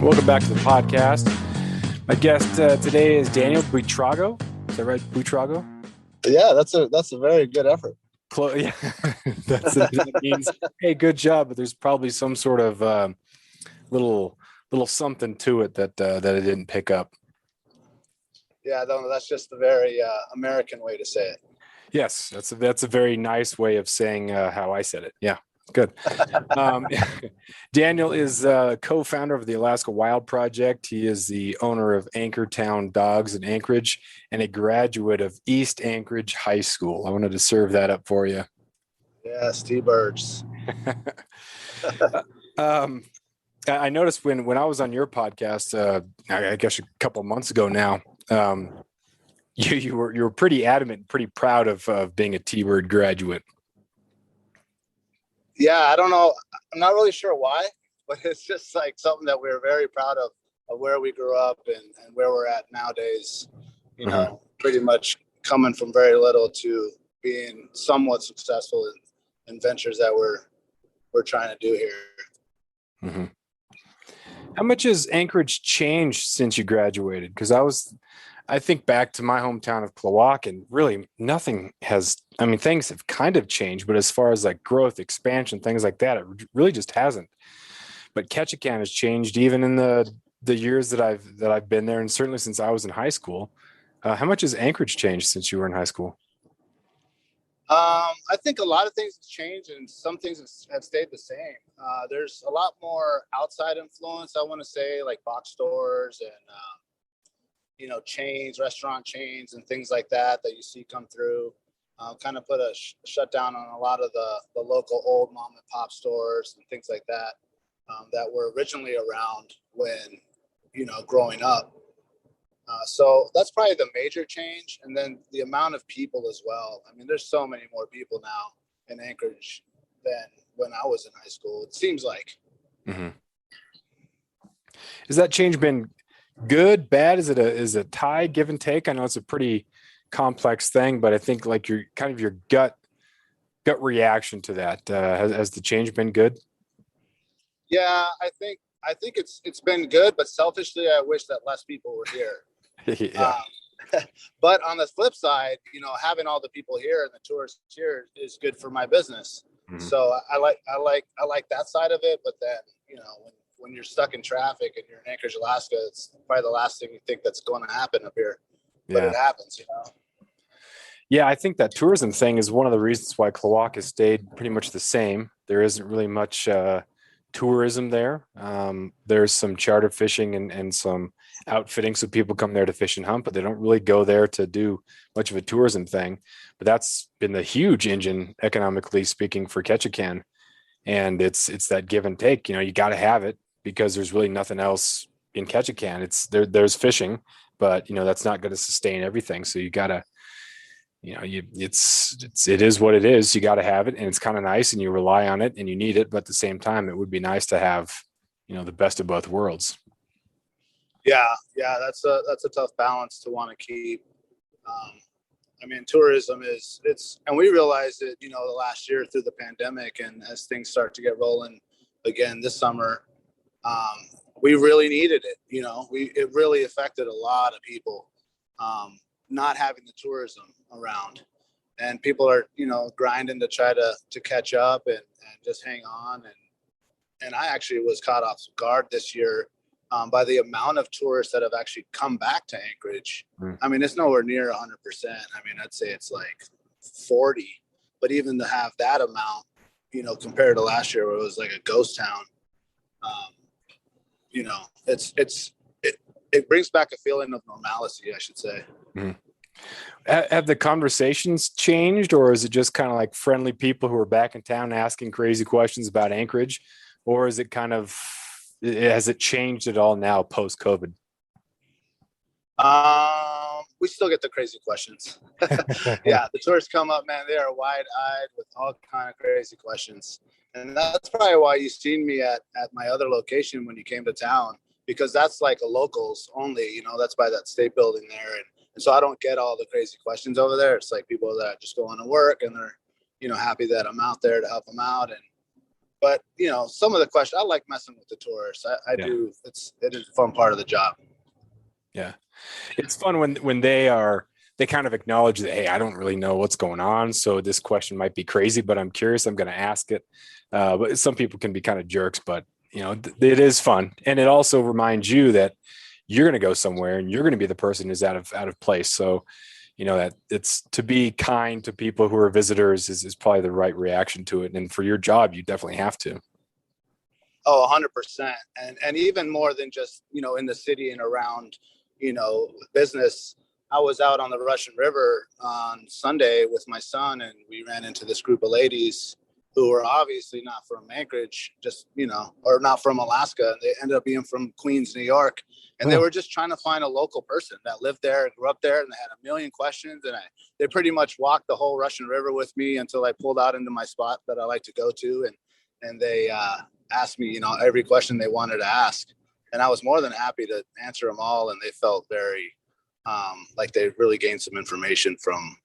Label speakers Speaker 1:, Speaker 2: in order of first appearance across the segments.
Speaker 1: Welcome back to the podcast. My guest today is Daniel Buitrago. Is that right, Buitrago?
Speaker 2: Yeah, that's a very good effort.
Speaker 1: Yeah, that means hey, good job. But there's probably some sort of little something to it that I didn't pick up.
Speaker 2: Yeah, no, that's just a very American way to say it.
Speaker 1: Yes, that's a very nice way of saying how I said it. Yeah. Good. Daniel is co-founder of the Alaska Wild Project. He is the owner of Anchortown Dogs in Anchorage and a graduate of East Anchorage High School. I wanted to serve that up for you.
Speaker 2: Yes, T-Birds.
Speaker 1: I noticed when I was on your podcast, I guess a couple of months ago now, you were pretty adamant, pretty proud of being a T-Bird graduate.
Speaker 2: Yeah, I don't know. I'm not really sure why, but it's just like something that we're very proud of where we grew up and where we're at nowadays. You know, pretty much coming from very little to being somewhat successful in ventures that we're trying to do here.
Speaker 1: Mm-hmm. How much has Anchorage changed since you graduated? Because I think back to my hometown of Klawock, and really nothing has, I mean, things have kind of changed, but as far as like growth, expansion, things like that, it really just hasn't. But Ketchikan has changed even in the years that I've been there, and certainly since I was in high school. How much has Anchorage changed since you were in high school?
Speaker 2: I think a lot of things have changed and some things have stayed the same. There's a lot more outside influence, I want to say, like box stores and, chains, restaurant chains and things like that you see come through. Kind of put a shutdown on a lot of the local old mom and pop stores and things like that that were originally around when, growing up. So that's probably the major change. And then the amount of people as well. I mean, there's so many more people now in Anchorage than when I was in high school, it seems like.
Speaker 1: Mm-hmm. Has that change been good, bad? Is it a tie, give and take? I know it's a pretty complex thing, but I think like your gut reaction to that, has the change been good?
Speaker 2: Yeah, I think it's been good, but selfishly, I wish that less people were here.
Speaker 1: Yeah.
Speaker 2: But on the flip side, having all the people here and the tourists here is good for my business. Mm-hmm. So I like that side of it. But then, when you're stuck in traffic and you're in Anchorage, Alaska, it's probably the last thing you think that's going to happen up here. But it happens,
Speaker 1: Yeah, I think that tourism thing is one of the reasons why Klawock has stayed pretty much the same. There isn't really much tourism there. There's some charter fishing and some outfitting, so people come there to fish and hunt, but they don't really go there to do much of a tourism thing. But that's been the huge engine, economically speaking, for Ketchikan. And it's that give and take. You got to have it because there's really nothing else in Ketchikan. There's fishing, but that's not going to sustain everything. So you got to, it is what it is. You got to have it, and it's kind of nice, and you rely on it, and you need it. But at the same time, it would be nice to have, the best of both worlds.
Speaker 2: Yeah, that's a tough balance to want to keep. I mean, tourism and we realized it, the last year through the pandemic, and as things start to get rolling again this summer, we really needed it. It really affected a lot of people, not having the tourism around, and people are, grinding to try to catch up and just hang on. And I actually was caught off guard this year by the amount of tourists that have actually come back to Anchorage. I mean, it's nowhere near 100%. I mean, I'd say it's like 40, but even to have that amount, compared to last year where it was like a ghost town, it brings back a feeling of normalcy, I should say.
Speaker 1: Mm. Have the conversations changed, or is it just kind of like friendly people who are back in town asking crazy questions about Anchorage, or is it has it changed at all now post-COVID?
Speaker 2: We still get the crazy questions. Yeah, the tourists come up, man, they are wide-eyed with all kind of crazy questions. And that's probably why you've seen me at my other location when you came to town, because that's like a locals only, that's by that state building there. And so I don't get all the crazy questions over there. It's like people that just go on to work and they're, happy that I'm out there to help them out. but some of the questions, I like messing with the tourists. I
Speaker 1: Yeah.
Speaker 2: do. It is a fun part of the job.
Speaker 1: Yeah. It's fun when they kind of acknowledge that, hey, I don't really know what's going on, so this question might be crazy, but I'm curious, I'm going to ask it. But some people can be kind of jerks, but it is fun, and it also reminds you that you're going to go somewhere and you're going to be the person who's out of place. So that it's to be kind to people who are visitors is probably the right reaction to it, and for your job you definitely have to.
Speaker 2: Oh, 100%. And even more than just, in the city and around, business. I was out on the Russian River on Sunday with my son, and we ran into this group of ladies who were obviously not from Anchorage, just, or not from Alaska. They ended up being from Queens, New York. And they were just trying to find a local person that lived there and grew up there, and they had a million questions. And they pretty much walked the whole Russian River with me until I pulled out into my spot that I like to go to. And they asked me, every question they wanted to ask. And I was more than happy to answer them all. And they felt very like they really gained some information from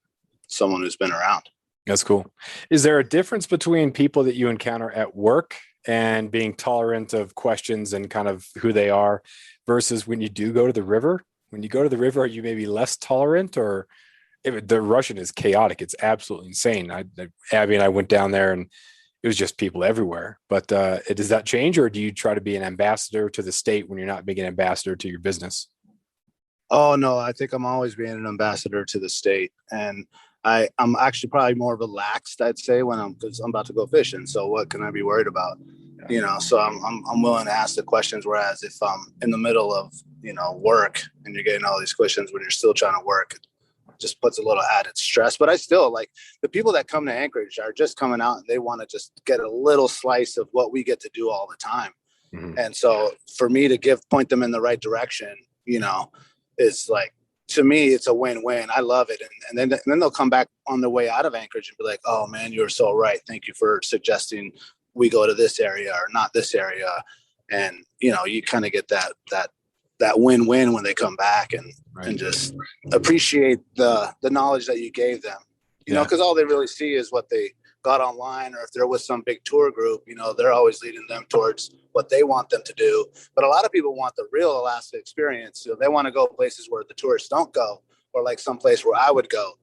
Speaker 2: someone who's been around.
Speaker 1: That's cool. Is there a difference between people that you encounter at work and being tolerant of questions and kind of who they are versus when you do go to the river? When you go to the river, are you maybe less tolerant, or the Russian is chaotic? It's absolutely insane. Abby and I went down there and it was just people everywhere. But does that change, or do you try to be an ambassador to the state when you're not being an ambassador to your business?
Speaker 2: Oh no, I think I'm always being an ambassador to the state, and I'm actually probably more relaxed, I'd say, because I'm about to go fishing. So what can I be worried about? So I'm willing to ask the questions. Whereas if I'm in the middle of work and you're getting all these questions when you're still trying to work, it just puts a little added stress. But I still like the people that come to Anchorage are just coming out and they want to just get a little slice of what we get to do all the time. Mm-hmm. And so for me to point them in the right direction, is like, to me, it's a win-win. I love it. And then they'll come back on their way out of Anchorage and be like, oh man, you were so right. Thank you for suggesting we go to this area or not this area. And, you kind of get that win-win when they come back and just appreciate the knowledge that you gave them, because all they really see is what they got online, or if they're with some big tour group, they're always leading them towards what they want them to do. But a lot of people want the real Alaska experience. They want to go places where the tourists don't go, or like some place where I would go.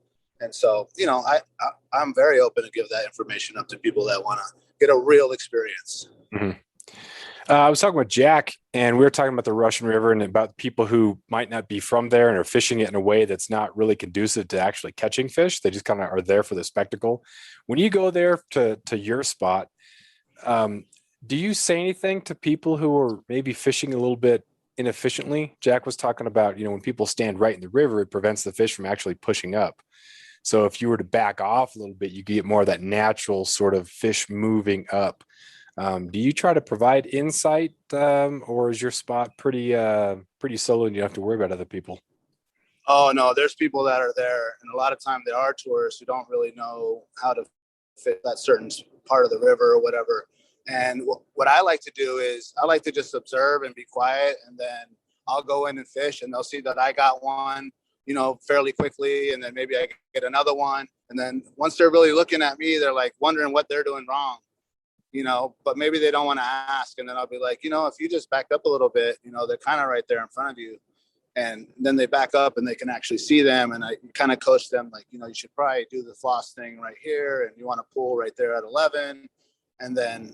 Speaker 2: And so, I'm very open to give that information up to people that want to get a real experience.
Speaker 1: Mm-hmm. I was talking with Jack, and we were talking about the Russian River and about people who might not be from there and are fishing it in a way that's not really conducive to actually catching fish. They just kind of are there for the spectacle. When you go there to your spot, do you say anything to people who are maybe fishing a little bit inefficiently? Jack was talking about, when people stand right in the river, it prevents the fish from actually pushing up. So if you were to back off a little bit, you get more of that natural sort of fish moving up. Do you try to provide insight, or is your spot pretty solo and you don't have to worry about other people?
Speaker 2: Oh no, there's people that are there, and a lot of time there are tourists who don't really know how to fit that certain part of the river or whatever. And what I like to do is I like to just observe and be quiet, and then I'll go in and fish, and they'll see that I got one, fairly quickly, and then maybe I get another one, and then once they're really looking at me, they're like wondering what they're doing wrong. But maybe they don't want to ask. And then I'll be like, if you just back up a little bit, they're kind of right there in front of you. And then they back up and they can actually see them. And I kind of coach them like, you should probably do the floss thing right here. And you want to pull right there at 11. And then,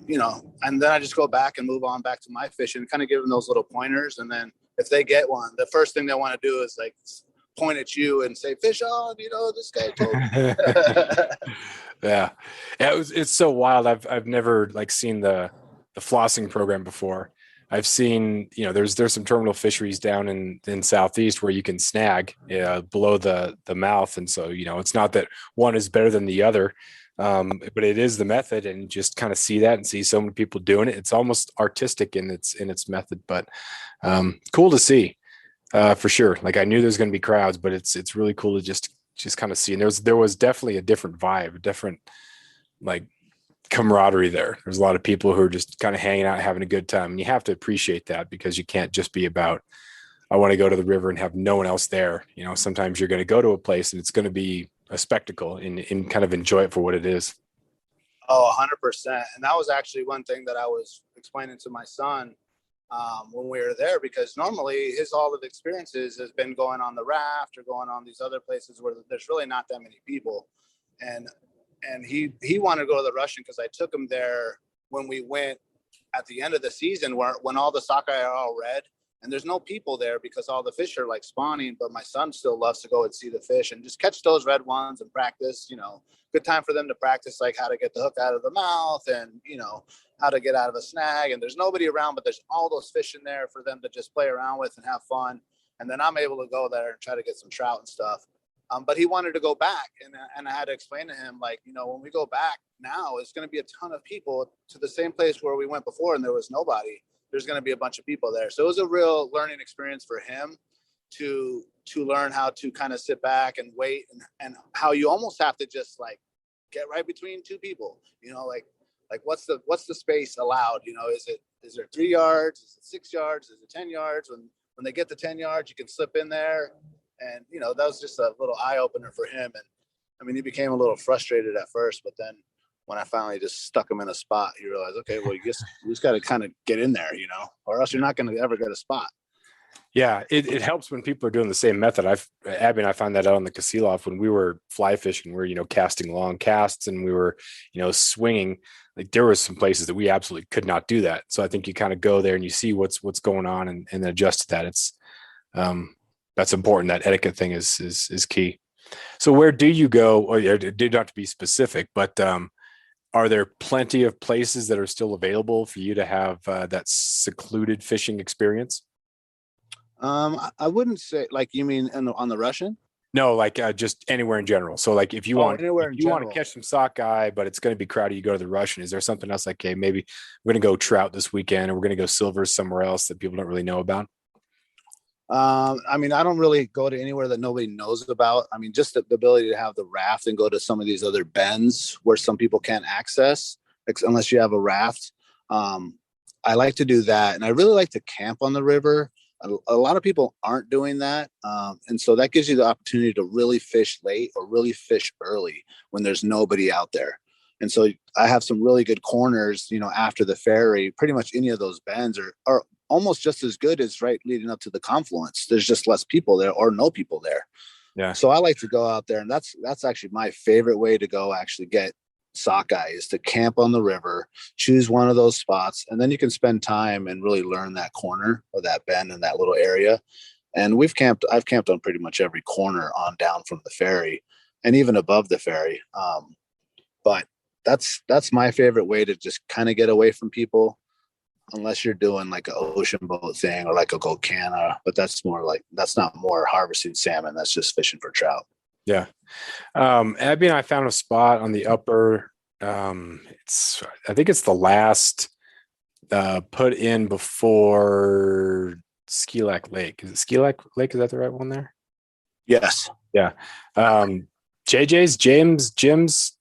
Speaker 2: and then I just go back and move on back to my fishing, kind of give them those little pointers. And then if they get one, the first thing they want to do is like point at you and say, fish on, this guy told me.
Speaker 1: Yeah. It's so wild. I've never seen the flossing program before. I've seen, there's some terminal fisheries down in Southeast where you can snag below the mouth. And so, it's not that one is better than the other, but it is the method, and just kind of see that and see so many people doing it. It's almost artistic in its method, but cool to see for sure. Like I knew there's going to be crowds, but it's really cool to just kind of see. And there was definitely a different vibe, a different camaraderie there. There's a lot of people who are just kind of hanging out, having a good time. And you have to appreciate that, because you can't just be about, I want to go to the river and have no one else there. Sometimes you're going to go to a place and it's going to be a spectacle, and kind of enjoy it for what it is.
Speaker 2: Oh, 100%. And that was actually one thing that I was explaining to my son when we were there, because normally his all of experiences has been going on the raft or going on these other places where there's really not that many people. And he wanted to go to the Russian because I took him there when we went at the end of the season, when all the sockeye are all red and there's no people there because all the fish are like spawning, but my son still loves to go and see the fish and just catch those red ones and practice, good time for them to practice, like how to get the hook out of the mouth and, how to get out of a snag. And there's nobody around, but there's all those fish in there for them to just play around with and have fun. And then I'm able to go there and try to get some trout and stuff. But he wanted to go back, and I had to explain to him, like, when we go back now, it's going to be a ton of people to the same place where we went before, and there was nobody. There's going to be a bunch of people there. So it was a real learning experience for him to learn how to kind of sit back and wait, and how you almost have to just like get right between two people. Like what's the space allowed? Is there 3 yards? Is it 6 yards? Is it 10 yards? When they get to 10 yards, you can slip in there. And, that was just a little eye opener for him. And I mean, he became a little frustrated at first, but then when I finally just stuck him in a spot, he realized, okay, well, you just got to kind of get in there, or else you're not going to ever get a spot.
Speaker 1: Yeah, it helps when people are doing the same method. Abby and I found that out on the Kasilov when we were fly fishing. We were, casting long casts, and we were, swinging. Like there were some places that we absolutely could not do that. So I think you kind of go there and you see what's going on and adjust to that. It's that's important. That etiquette thing is key. So where do you go? Or it did not to be specific, but are there plenty of places that are still available for you to have that secluded fishing experience?
Speaker 2: I wouldn't say, like, you mean on the Russian?
Speaker 1: No, like just anywhere in general. So like if you want to catch some sockeye, but it's going to be crowded, you go to the Russian. Is there something else like, hey, maybe we're going to go trout this weekend, or we're going to go silver somewhere else that people don't really know about?
Speaker 2: I mean, I don't really go to anywhere that nobody knows about. I mean, just the ability to have the raft and go to some of these other bends where some people can't access unless you have a raft. I like to do that. And I really like to camp on the river. A lot of people aren't doing that. And so that gives you the opportunity to really fish late or really fish early when there's nobody out there. And so I have some really good corners, after the ferry. Pretty much any of those bends are almost just as good as right leading up to the confluence. There's just less people there or no people there.
Speaker 1: Yeah.
Speaker 2: So I like to go out there, and that's actually my favorite way to go actually get sockeye, is to camp on the river, choose one of those spots, and then you can spend time and really learn that corner or that bend in that little area. And I've camped on pretty much every corner on down from the ferry and even above the ferry. But that's my favorite way to just kind of get away from people, unless you're doing like an ocean boat thing or like a Gokana, but that's not more harvesting salmon. That's just fishing for trout.
Speaker 1: Yeah. Abby and I found a spot on the upper, I think it's the last put in before Skilak Lake. Is it Skilak Lake? Is that the right one there?
Speaker 2: Yes.
Speaker 1: Yeah. JJ's, Jim's, John's.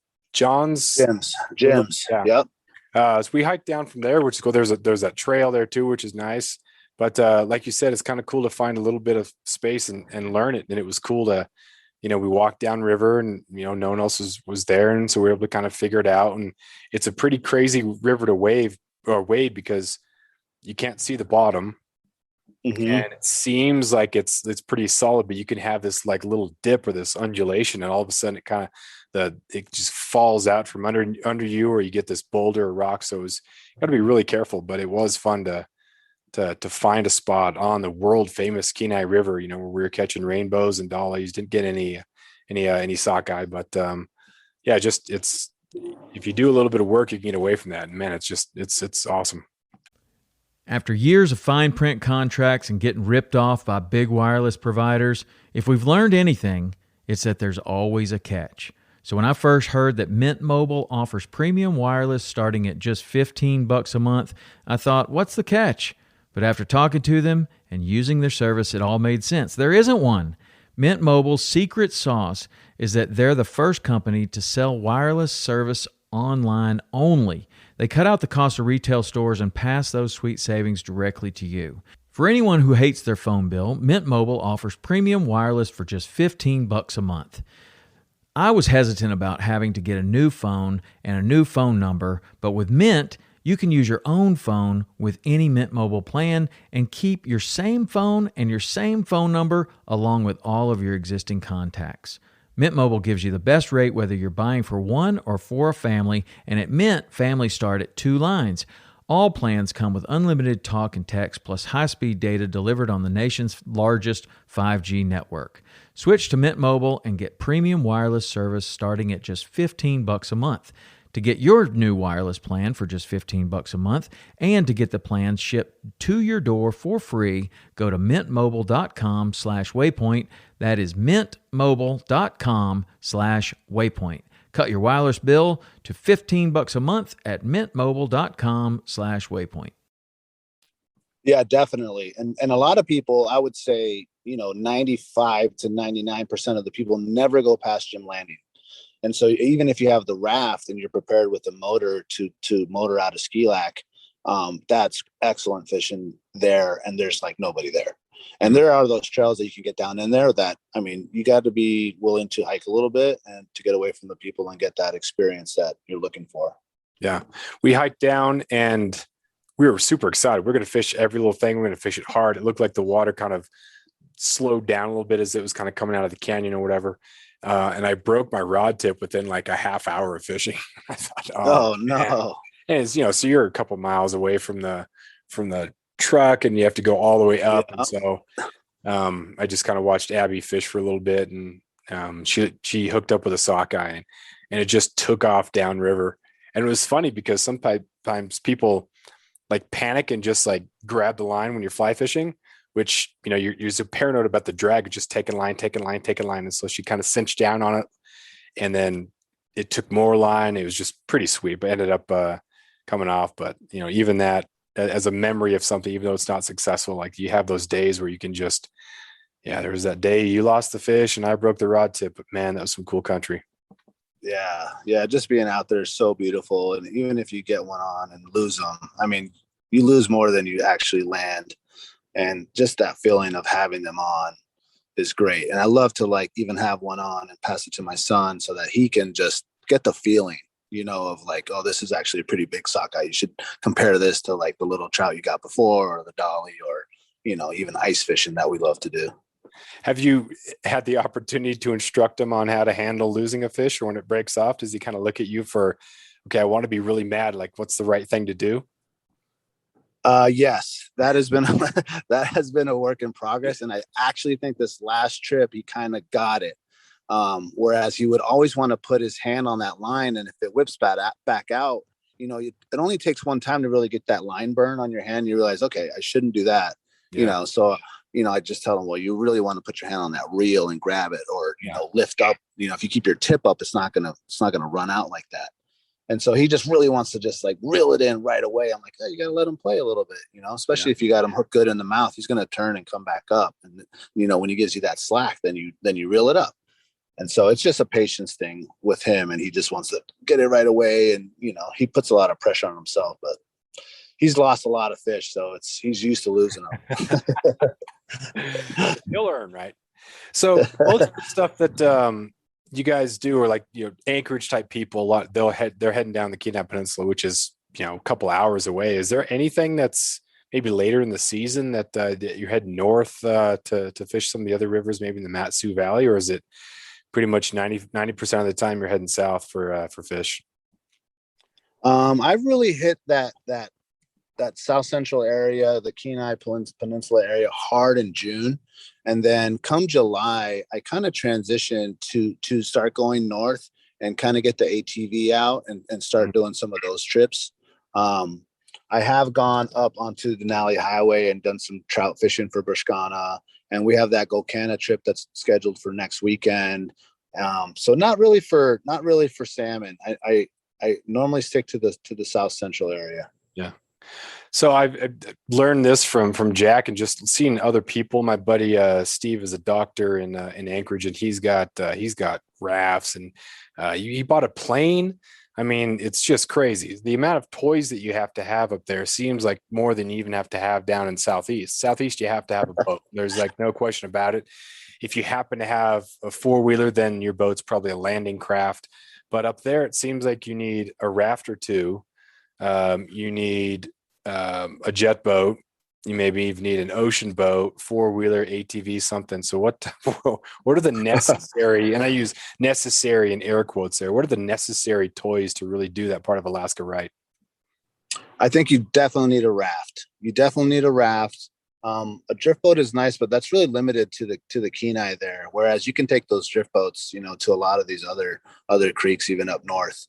Speaker 2: Jim's.
Speaker 1: Yeah.
Speaker 2: Yep.
Speaker 1: So we hiked down from there, which is cool. There's that trail there too, which is nice. But like you said, it's kind of cool to find a little bit of space and learn it. And it was cool to, we walked down river and, no one else was there. And so we were able to kind of figure it out. And it's a pretty crazy river to wade because you can't see the bottom. Mm-hmm. And it seems like it's pretty solid, but you can have this like little dip or this undulation, and all of a sudden it just falls out from under you, or you get this boulder or rock. So it's got to be really careful, but it was fun to find a spot on the world famous Kenai River, where we were catching rainbows and dollies. Didn't get any sockeye, but it's if you do a little bit of work, you can get away from that. And man, it's awesome.
Speaker 3: After years of fine print contracts and getting ripped off by big wireless providers, if we've learned anything, it's that there's always a catch. So when I first heard that Mint Mobile offers premium wireless starting at just $15 a month, I thought, what's the catch? But after talking to them and using their service, it all made sense. There isn't one. Mint Mobile's secret sauce is that they're the first company to sell wireless service online only. They cut out the cost of retail stores and pass those sweet savings directly to you. For anyone who hates their phone bill, Mint Mobile offers premium wireless for just $15 a month. I was hesitant about having to get a new phone and a new phone number, but with Mint, you can use your own phone with any Mint Mobile plan and keep your same phone and your same phone number along with all of your existing contacts. Mint Mobile gives you the best rate whether you're buying for one or for a family, and at Mint, families start at 2 lines. All plans come with unlimited talk and text plus high-speed data delivered on the nation's largest 5G network. Switch to Mint Mobile and get premium wireless service starting at just $15 a month. To get your new wireless plan for just $15 a month and to get the plan shipped to your door for free, go to mintmobile.com/waypoint. That is mintmobile.com/waypoint. Cut your wireless bill to $15 a month at mintmobile.com/waypoint.
Speaker 2: Yeah, definitely. And a lot of people, I would say, 95 to 99% of the people never go past Jim Landing. And so even if you have the raft and you're prepared with the motor to motor out a ski lac, that's excellent fishing there. And there's like nobody there. And there are those trails that you can get down in there that, I mean, you got to be willing to hike a little bit and to get away from the people and get that experience that you're looking for.
Speaker 1: Yeah. We hiked down and we were super excited. We're going to fish every little thing. We're going to fish it hard. It looked like the water kind of slowed down a little bit as it was kind of coming out of the canyon or whatever. And I broke my rod tip within like a half hour of fishing. I thought,
Speaker 2: oh no.
Speaker 1: Man. And it's, so you're a couple miles away from the truck and you have to go all the way up. Yeah. And so I just kind of watched Abby fish for a little bit, and she hooked up with a sockeye and it just took off downriver. And it was funny because sometimes people like panic and just like grab the line when you're fly fishing, which, you're so paranoid about the drag, just taking line. And so she kind of cinched down on it, and then it took more line. It was just pretty sweet, but ended up coming off. But, even that as a memory of something, even though it's not successful, like you have those days where you can just, there was that day you lost the fish and I broke the rod tip, but man, that was some cool country.
Speaker 2: Yeah. Just being out there is so beautiful. And even if you get one on and lose them, I mean, you lose more than you actually land. And just that feeling of having them on is great. And I love to like even have one on and pass it to my son so that he can just get the feeling, of like, oh, this is actually a pretty big sockeye. You should compare this to like the little trout you got before, or the dolly, or, even ice fishing that we love to do.
Speaker 1: Have you had the opportunity to instruct him on how to handle losing a fish, or when it breaks off, does he kind of look at you for, okay, I want to be really mad. Like, what's the right thing to do?
Speaker 2: Yes, that has been a work in progress. And I actually think this last trip, he kind of got it. Whereas he would always want to put his hand on that line. And if it whips back out, it only takes one time to really get that line burn on your hand. You realize, okay, I shouldn't do that. So, I just tell him, well, you really want to put your hand on that reel and grab it, or, lift up, if you keep your tip up, it's not going to run out like that. And so he just really wants to just like reel it in right away. I'm like, oh, you got to let him play a little bit, especially if you got him hooked good in the mouth, he's going to turn and come back up. And, when he gives you that slack, then you reel it up. And so it's just a patience thing with him. And he just wants to get it right away. And, he puts a lot of pressure on himself, but he's lost a lot of fish. So he's used to losing them.
Speaker 1: He'll learn, right? So most of the stuff that, you guys do, or like, Anchorage type people, a lot, they're heading down the Kenai Peninsula, which is, a couple hours away. Is there anything that's maybe later in the season that you're heading north to fish some of the other rivers, maybe in the Mat-Su Valley, or is it pretty much 90% of the time you're heading south for fish?
Speaker 2: I've really hit that South Central area, the Kenai Peninsula area, hard in June. And then come July, I kind of transitioned to start going north and kind of get the ATV out and start doing some of those trips. I have gone up onto the Denali Highway and done some trout fishing for Bershkana. And we have that Golcana trip that's scheduled for next weekend. So not really for salmon. I normally stick to the South Central area.
Speaker 1: Yeah. So I've learned this from Jack and just seeing other people. My buddy Steve is a doctor in Anchorage, and he's got rafts, and he bought a plane. I mean, it's just crazy. The amount of toys that you have to have up there seems like more than you even have to have down in Southeast. Southeast, you have to have a boat. There's like no question about it. if you happen to have a four-wheeler, then your boat's probably a landing craft. But up there, it seems like you need a raft or two. You need a jet boat. You maybe even need an ocean boat, four-wheeler, ATV, something. So what are the necessary, and I use necessary in air quotes there, what are the necessary toys to really do that part of Alaska right?
Speaker 2: I think you definitely need a raft. You definitely need a raft. A drift boat is nice, but that's really limited to the Kenai there. Whereas you can take those drift boats, to a lot of these other creeks, even up north.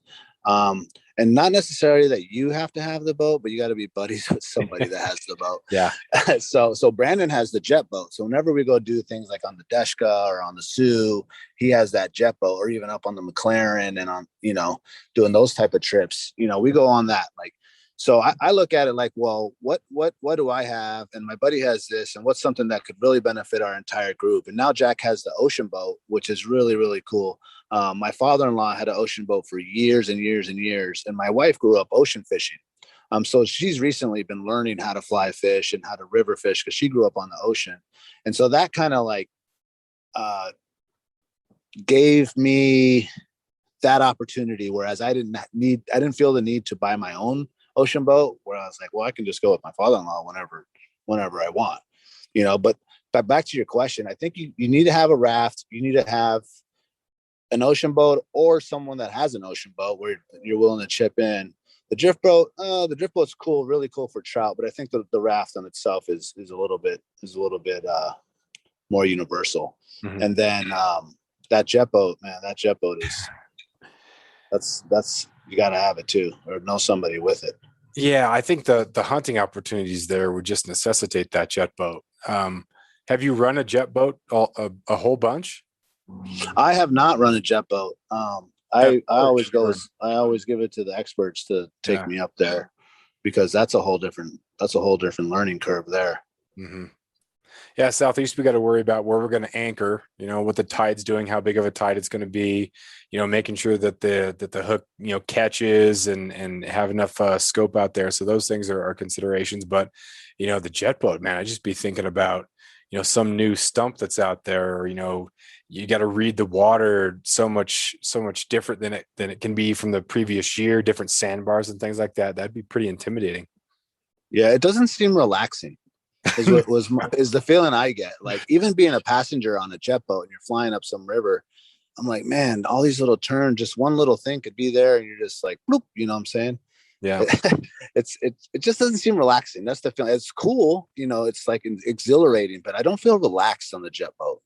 Speaker 2: And not necessarily that you have to have the boat, but you got to be buddies with somebody that has the boat.
Speaker 1: Yeah.
Speaker 2: So Brandon has the jet boat. So whenever we go do things like on the Deshka or on the Sioux, he has that jet boat, or even up on the McLaren and on, doing those type of trips. We go on that. Like, so I look at it like, well, what do I have? And my buddy has this, and what's something that could really benefit our entire group? And now Jack has the ocean boat, which is really, really cool. My father-in-law had an ocean boat for years and years and years, and my wife grew up ocean fishing. So she's recently been learning how to fly fish and how to river fish because she grew up on the ocean. And so that kind of like gave me that opportunity, whereas I didn't feel the need to buy my own ocean boat, where I was like, well, I can just go with my father-in-law whenever I want, but back to your question, I think you need to have a raft. You need to have an ocean boat or someone that has an ocean boat where you're willing to chip in. The drift boat's cool, really cool for trout, but I think the raft on itself is a little bit more universal. Mm-hmm. And then that jet boat is that's you got to have it too, or know somebody with it.
Speaker 1: Yeah, I think the hunting opportunities there would just necessitate that jet boat. Have you run a jet boat a whole bunch?
Speaker 2: I have not run a jet boat. I always give it to the experts to take me up there, because that's a whole different learning curve there.
Speaker 1: Mm-hmm. Yeah, Southeast, we got to worry about where we're going to anchor, what the tide's doing, how big of a tide it's going to be, making sure that the hook, catches and have enough scope out there. So those things are considerations. But, the jet boat, man, I just be thinking about, some new stump that's out there, or, you got to read the water so much different than it can be from the previous year, different sandbars and things like that. That'd be pretty intimidating.
Speaker 2: Yeah, it doesn't seem relaxing. Is the feeling I get. Like, even being a passenger on a jet boat and you're flying up some river, I'm like, man, all these little turns, just one little thing could be there, and you're just like, bloop, you know what I'm saying?
Speaker 1: Yeah.
Speaker 2: It just doesn't seem relaxing. That's the feeling. It's cool, it's like exhilarating, but I don't feel relaxed on the jet boat.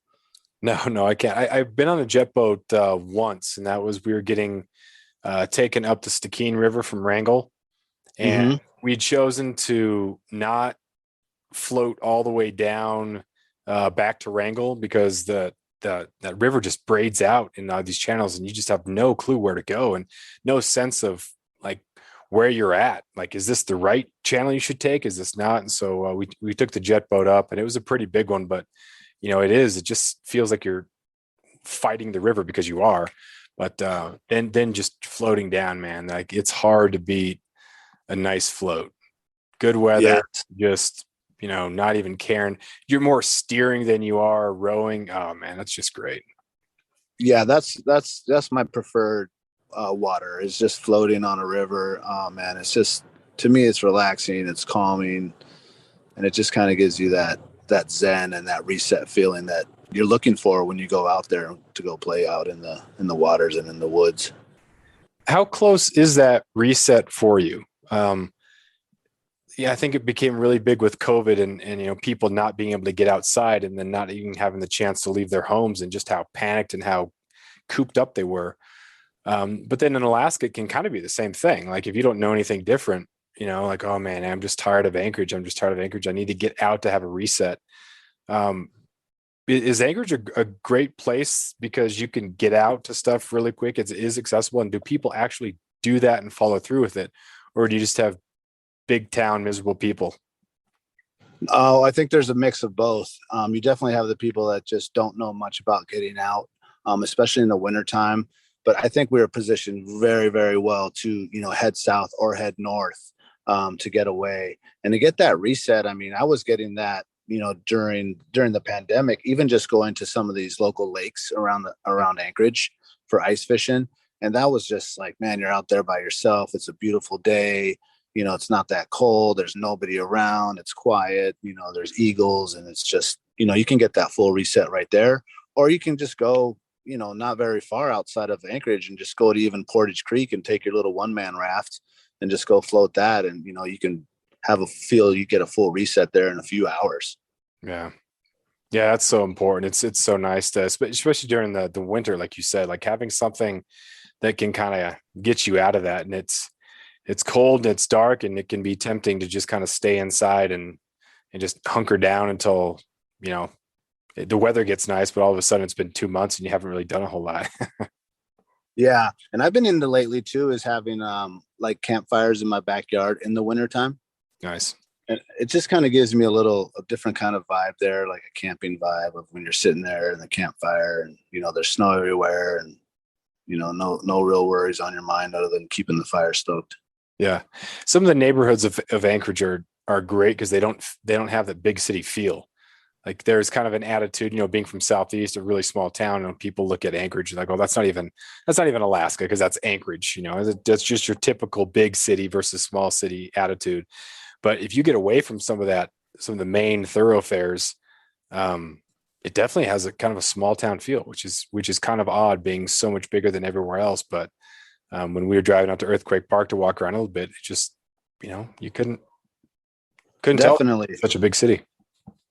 Speaker 1: No, I can't. I've been on a jet boat once, and that was, we were getting taken up the Stikine River from Wrangell, and we'd chosen to not float all the way down back to Wrangell, because that river just braids out in these channels, and you just have no clue where to go and no sense of like where you're at. Like, is this the right channel you should take? Is this not? And so we took the jet boat up, and it was a pretty big one, but it just feels like you're fighting the river, because you are. But then just floating down, man, like, it's hard to beat a nice float. Good weather, just not even caring. You're more steering than you are rowing. Oh man, that's just great.
Speaker 2: Yeah, that's my preferred water, is just floating on a river. Oh man, it's just, to me, it's relaxing, it's calming, and it just kind of gives you that zen and that reset feeling that you're looking for when you go out there to go play out in the waters and in the woods.
Speaker 1: How close is that reset for you? Yeah, I think it became really big with COVID and people not being able to get outside, and then not even having the chance to leave their homes, and just how panicked and how cooped up they were. But then in Alaska, it can kind of be the same thing. Like, if you don't know anything different, like, oh man, I'm just tired of Anchorage. I need to get out to have a reset. Is Anchorage a great place because you can get out to stuff really quick? It is accessible. And do people actually do that and follow through with it? Or do you just have big town miserable people?
Speaker 2: Oh, I think there's a mix of both. You definitely have the people that just don't know much about getting out, especially in the wintertime. But I think we were positioned very, very well to, head south or head north to get away and to get that reset. I mean, I was getting that during the pandemic, even just going to some of these local lakes around Anchorage for ice fishing. And that was just like, man, you're out there by yourself. It's a beautiful day. It's not that cold. There's nobody around. It's quiet. There's eagles, and it's just, you can get that full reset right there. Or you can just go, not very far outside of Anchorage and just go to even Portage Creek and take your little one-man raft and just go float that. And, you can you get a full reset there in a few hours.
Speaker 1: Yeah. Yeah, that's so important. It's so nice to, especially during the winter, like you said, like having something that can kind of get you out of that. And it's cold and it's dark, and it can be tempting to just kind of stay inside and just hunker down until, the weather gets nice, but all of a sudden it's been 2 months and you haven't really done a whole lot.
Speaker 2: Yeah. And I've been into lately too, is having like campfires in my backyard in the wintertime.
Speaker 1: Nice.
Speaker 2: And it just kind of gives me a different kind of vibe there, like a camping vibe of when you're sitting there in the campfire and, there's snow everywhere and, no real worries on your mind other than keeping the fire stoked.
Speaker 1: Yeah. Some of the neighborhoods of Anchorage are great because they don't have that big city feel. Like there's kind of an attitude, being from Southeast, a really small town, and people look at Anchorage like, oh, that's not even Alaska, because that's Anchorage, that's just your typical big city versus small city attitude. But if you get away from some of the main thoroughfares, it definitely has a kind of a small town feel, which is kind of odd, being so much bigger than everywhere else. But when we were driving out to Earthquake Park to walk around a little bit, it just, you couldn't
Speaker 2: Definitely
Speaker 1: tell such a big city.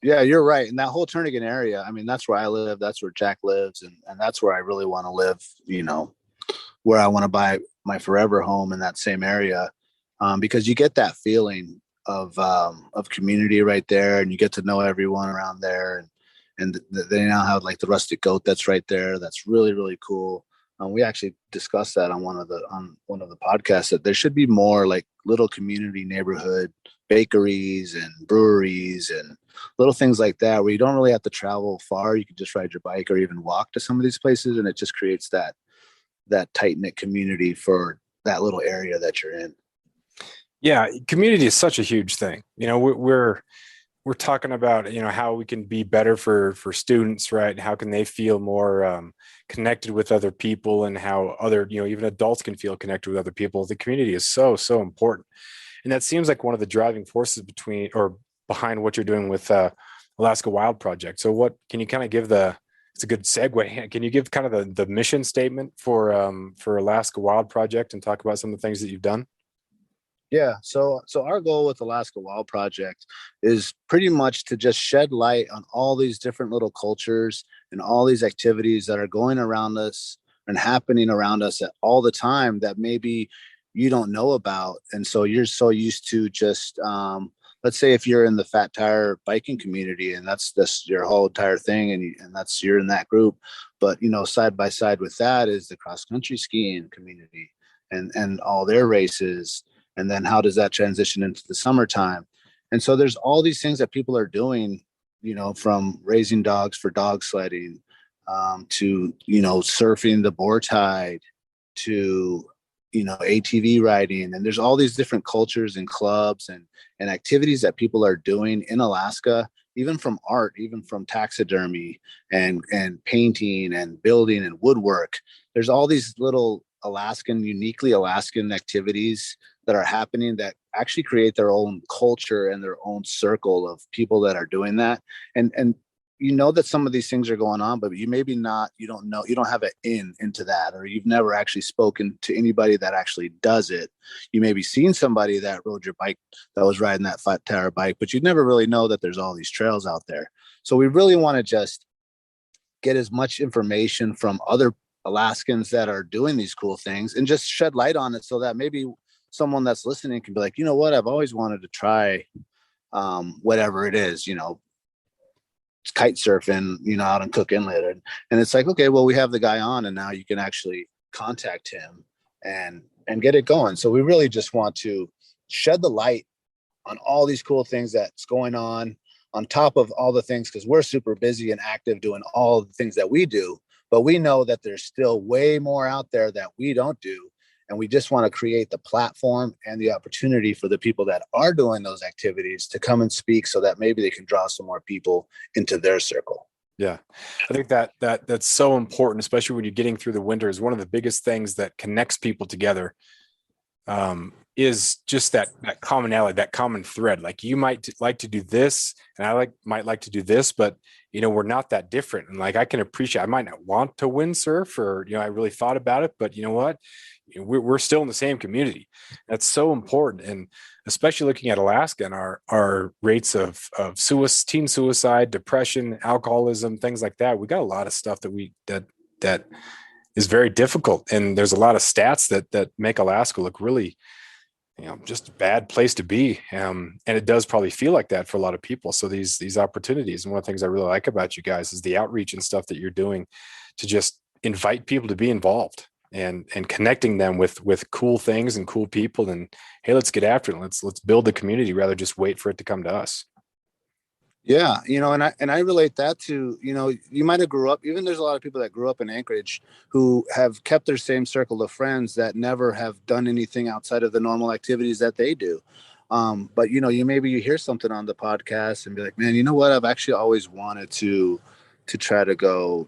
Speaker 2: Yeah, you're right. And that whole Turnagain area, I mean, that's where I live. That's where Jack lives. And that's where I really want to live, where I want to buy my forever home in that same area. Because you get that feeling of community right there, and you get to know everyone around there. And they now have like the rustic goat that's right there. That's really, really cool. We actually discussed that on one of the podcasts, that there should be more like little community neighborhood bakeries and breweries and little things like that, where you don't really have to travel far. You can just ride your bike or even walk to some of these places, and it just creates that tight knit community for that little area that you're in.
Speaker 1: Yeah, community is such a huge thing. We're talking about, how we can be better for students, right? How can they feel more connected with other people, and how other, even adults can feel connected with other people. The community is so, so important. And that seems like one of the driving forces behind what you're doing with Alaska Wild Project. So what can you kind of give it's a good segue. Can you give kind of the mission statement for Alaska Wild Project and talk about some of the things that you've done?
Speaker 2: Yeah. So our goal with Alaska Wild Project is pretty much to just shed light on all these different little cultures and all these activities that are going around us and happening around us all the time that maybe you don't know about. And so you're so used to just, let's say if you're in the fat tire biking community and that's your whole entire thing, and you're in that group, but side by side with that is the cross country skiing community and all their races. And then how does that transition into the summertime? And so there's all these things that people are doing, from raising dogs for dog sledding, to, surfing the boar tide, to, ATV riding. And there's all these different cultures and clubs and activities that people are doing in Alaska, even from art, even from taxidermy and painting and building and woodwork. There's all these little uniquely Alaskan activities that are happening that actually create their own culture and their own circle of people that are doing that. And that some of these things are going on, but you don't have an into that, or you've never actually spoken to anybody that actually does it. You maybe seen somebody that rode your bike, that was riding that flat tire bike, but you'd never really know that there's all these trails out there. So we really want to just get as much information from other Alaskans that are doing these cool things and just shed light on it, so that maybe someone that's listening can be like, you know what, I've always wanted to try whatever it is, kite surfing, out in Cook Inlet. And it's like, okay, well, we have the guy on, and now you can actually contact him and get it going. So we really just want to shed the light on all these cool things that's going on top of all the things, because we're super busy and active doing all the things that we do. But we know that there's still way more out there that we don't do. And we just want to create the platform and the opportunity for the people that are doing those activities to come and speak, so that maybe they can draw some more people into their circle.
Speaker 1: Yeah, I think that's so important, especially when you're getting through the winter. Is one of the biggest things that connects people together, is just that commonality, that common thread. Like, you might like to do this, and I might like to do this, but we're not that different. And like, I can appreciate, I might not want to windsurf, or I really thought about it, but you know what? We're still in the same community. That's so important. And especially looking at Alaska and our rates of teen suicide, depression, alcoholism, things like that. We got a lot of stuff that is very difficult. And there's a lot of stats that make Alaska look really, just a bad place to be. And it does probably feel like that for a lot of people. So these opportunities, and one of the things I really like about you guys is the outreach and stuff that you're doing to just invite people to be involved, and connecting them with cool things and cool people. And hey, let's get after it. Let's build the community rather just wait for it to come to us.
Speaker 2: Yeah, and I relate that to, you might have grew up, even there's a lot of people that grew up in Anchorage who have kept their same circle of friends that never have done anything outside of the normal activities that they do. But you hear something on the podcast and be like, man, you know what? I've actually always wanted to try to go,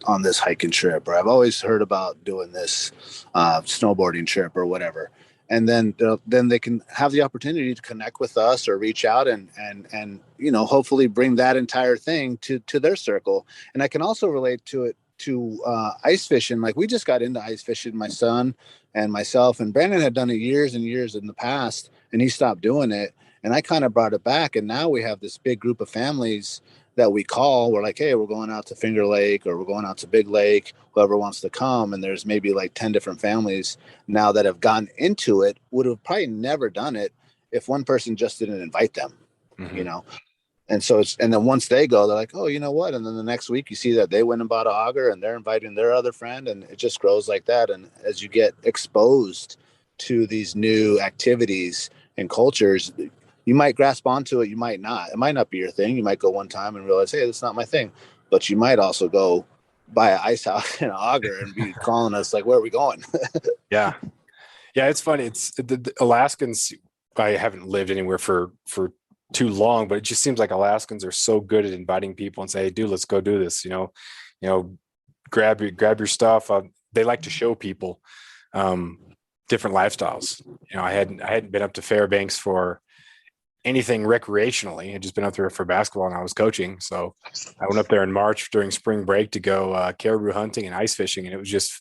Speaker 2: on this hiking trip, or I've always heard about doing this snowboarding trip or whatever. And then they can have the opportunity to connect with us or reach out and hopefully bring that entire thing to their circle. And I can also relate to it to ice fishing. Like, we just got into ice fishing, my son and myself, and Brandon had done it years and years in the past, and he stopped doing it. And I kind of brought it back. And now we have this big group of families that we call. We're like, hey, we're going out to Finger Lake, or we're going out to Big Lake, whoever wants to come. And there's maybe like 10 different families now that have gotten into it, would have probably never done it if one person just didn't invite them,
Speaker 1: Mm-hmm.
Speaker 2: And so and then once they go, they're like, oh, you know what? And then the next week you see that they went and bought a auger, and they're inviting their other friend, and it just grows like that. And as you get exposed to these new activities and cultures, you might grasp onto it. You might not. It might not be your thing. You might go one time and realize, hey, that's not my thing. But you might also go buy an ice house and an auger and be calling us like, where are we going?
Speaker 1: Yeah. Yeah. It's funny. It's the Alaskans. I haven't lived anywhere for too long, but it just seems like Alaskans are so good at inviting people and say, hey, dude, let's go do this. Grab your stuff. They like to show people different lifestyles. I hadn't been up to Fairbanks for anything recreationally. I'd just been up there for basketball, and I was coaching. So I went up there in March during spring break to go caribou hunting and ice fishing. And it was just,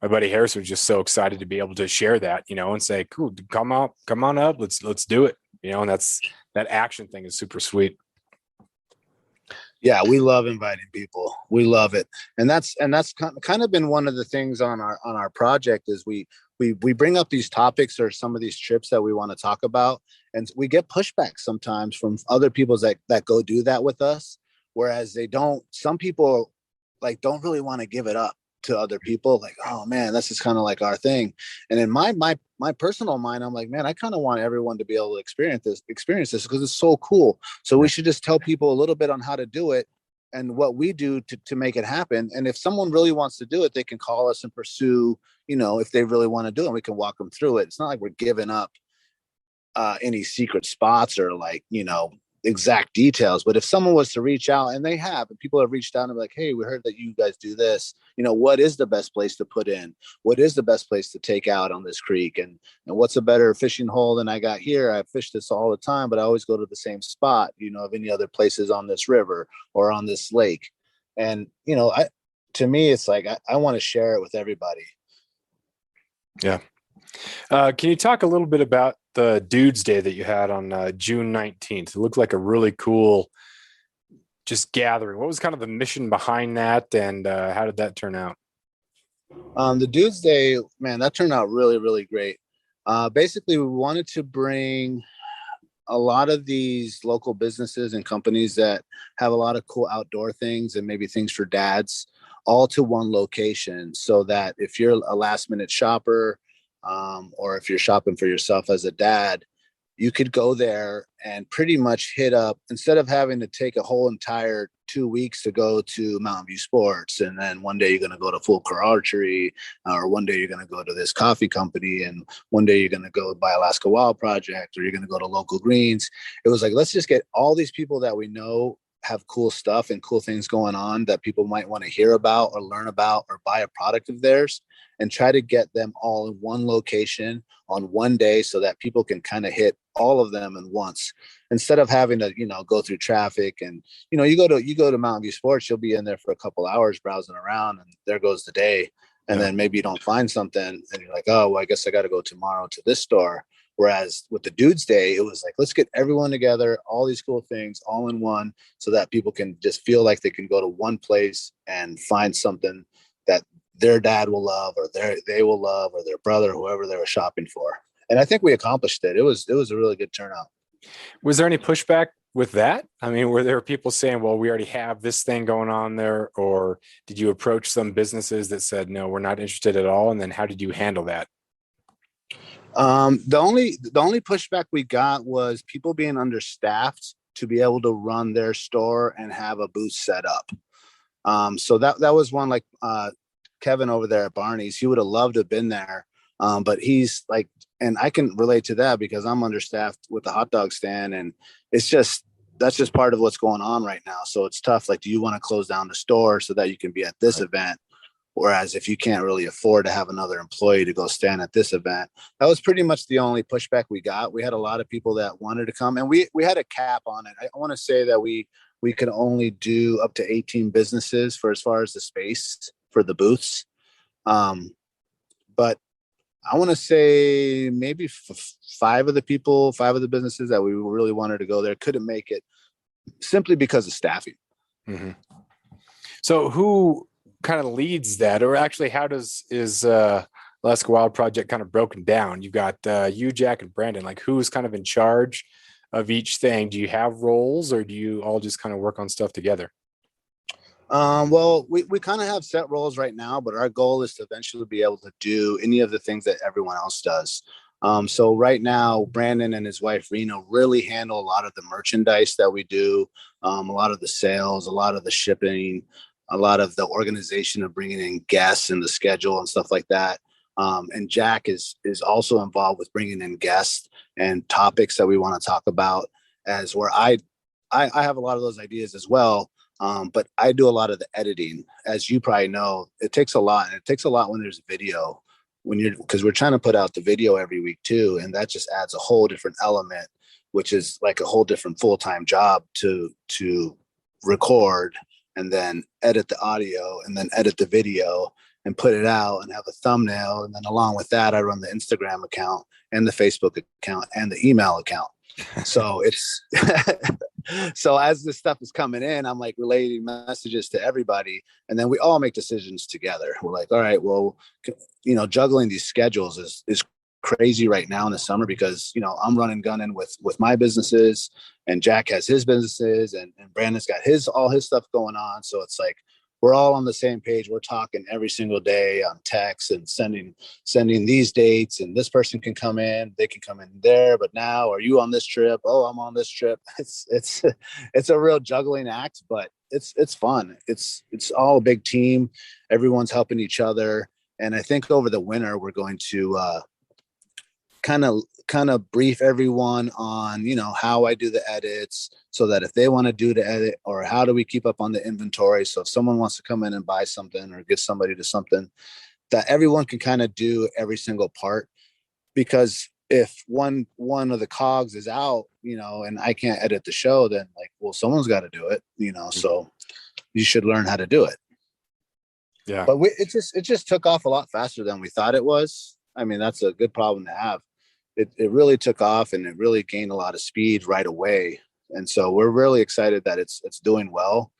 Speaker 1: my buddy Harris was just so excited to be able to share that, and say, cool, come on up. Let's do it. And that action thing is super sweet.
Speaker 2: Yeah, we love inviting people. We love it. And that's kind of been one of the things on our project is we bring up these topics or some of these trips that we want to talk about, and we get pushback sometimes from other people that go do that with us, whereas some people like don't really want to give it up to other people, like, oh man, this is kind of like our thing. And in my personal mind, I'm like, man, I kind of want everyone to be able to experience this because it's so cool. So we should just tell people a little bit on how to do it and what we do to make it happen. And if someone really wants to do it, they can call us and pursue, if they really want to do it, and we can walk them through it. It's not like we're giving up any secret spots or like, exact details. But if someone was to reach out, and people have reached out and be like, hey, we heard that you guys do this, what is the best place to put in? What is the best place to take out on this creek? And what's a better fishing hole than I got here? I fish this all the time, but I always go to the same spot, of any other places on this river or on this lake. And, to me, it's like, I want to share it with everybody.
Speaker 1: Yeah. Can you talk a little bit about the Dudes Day that you had on June 19th? It looked like a really cool just gathering. What was kind of the mission behind that, and how did that turn out?
Speaker 2: The Dudes Day, man, that turned out really, really great. Basically, we wanted to bring a lot of these local businesses and companies that have a lot of cool outdoor things and maybe things for dads all to one location, so that if you're a last minute shopper, or if you're shopping for yourself as a dad, you could go there and pretty much hit up, instead of having to take a whole entire 2 weeks to go to Mountain View Sports, and then one day you're going to go to Full Core Archery, or one day you're going to go to this coffee company, and one day you're going to go by Alaska Wild Project, or you're going to go to Local Greens. It was like, let's just get all these people that we know have cool stuff and cool things going on that people might want to hear about or learn about or buy a product of theirs, and try to get them all in one location on one day so that people can kind of hit all of them at once, instead of having to, go through traffic. And, you go to Mountain View Sports, you'll be in there for a couple hours browsing around, and there goes the day. And then maybe you don't find something and you're like, oh, well, I guess I got to go tomorrow to this store. Whereas with the Dudes Day, it was like, let's get everyone together, all these cool things all in one, so that people can just feel like they can go to one place and find something that their dad will love, or they will love, or their brother, whoever they were shopping for. And I think we accomplished it. It was a really good turnout.
Speaker 1: Was there any pushback with that? I mean, were there people saying, well, we already have this thing going on there? Or did you approach some businesses that said, no, we're not interested at all? And then how did you handle that?
Speaker 2: The only pushback we got was people being understaffed to be able to run their store and have a booth set up. So that was one, like Kevin over there at Barney's. He would have loved to have been there. But he's like, and I can relate to that because I'm understaffed with the hot dog stand, and that's just part of what's going on right now. So it's tough. Like, do you want to close down the store so that you can be at this event? Whereas if you can't really afford to have another employee to go stand at this event, that was pretty much the only pushback we got. We had a lot of people that wanted to come, and we had a cap on it. I want to say that we could only do up to 18 businesses for as far as the space for the booths. But I want to say maybe five of the businesses that we really wanted to go there couldn't make it, simply because of staffing.
Speaker 1: Mm-hmm. So who kind of leads that, or actually is Alaska Wild Project kind of broken down? You've got you, Jack, and Brandon. Like, who's kind of in charge of each thing? Do you have roles, or do you all just kind of work on stuff together?
Speaker 2: Well, we kind of have set roles right now, but our goal is to eventually be able to do any of the things that everyone else does. So right now, Brandon and his wife, Reno, really handle a lot of the merchandise that we do, a lot of the sales, a lot of the shipping, a lot of the organization of bringing in guests and the schedule and stuff like that. And Jack is also involved with bringing in guests and topics that we want to talk about, as where I have a lot of those ideas as well. But I do a lot of the editing. As you probably know, it takes a lot. And it takes a lot when there's video, because we're trying to put out the video every week too. And that just adds a whole different element, which is like a whole different full-time job to record and then edit the audio and then edit the video and put it out and have a thumbnail. And then along with that, I run the Instagram account and the Facebook account and the email account. So it's so as this stuff is coming in, I'm like relating messages to everybody, and then we all make decisions together. We're like, all right, well, juggling these schedules is crazy right now in the summer, because I'm running gunning with my businesses, and Jack has his businesses, and Brandon's got all his stuff going on. So it's like we're all on the same page. We're talking every single day on text and sending these dates, and this person can come in, they can come in there. But now, are you on this trip? Oh, I'm on this trip. It's a real juggling act, but it's fun. It's all a big team. Everyone's helping each other. And I think over the winter, we're going to kind of brief everyone on, how I do the edits, so that if they want to do the edit, or how do we keep up on the inventory. So if someone wants to come in and buy something or get somebody to something, that everyone can kind of do every single part. Because if one of the cogs is out, and I can't edit the show, then like, well, someone's got to do it, so you should learn how to do it.
Speaker 1: Yeah.
Speaker 2: But it just took off a lot faster than we thought it was. I mean, that's a good problem to have. It really took off, and it really gained a lot of speed right away. And so we're really excited that it's doing well,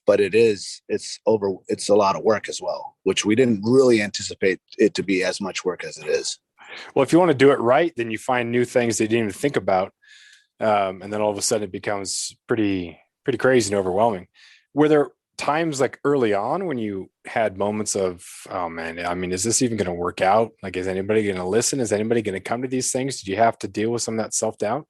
Speaker 2: but it's a lot of work as well, which we didn't really anticipate it to be as much work as it is.
Speaker 1: Well, if you want to do it right, then you find new things that you didn't even think about. And then all of a sudden it becomes pretty crazy and overwhelming. Were there times like early on when you had moments of, oh man, I mean, is this even going to work out? Like, is anybody going to listen? Is anybody going to come to these things? Did you have to deal with some of that self-doubt?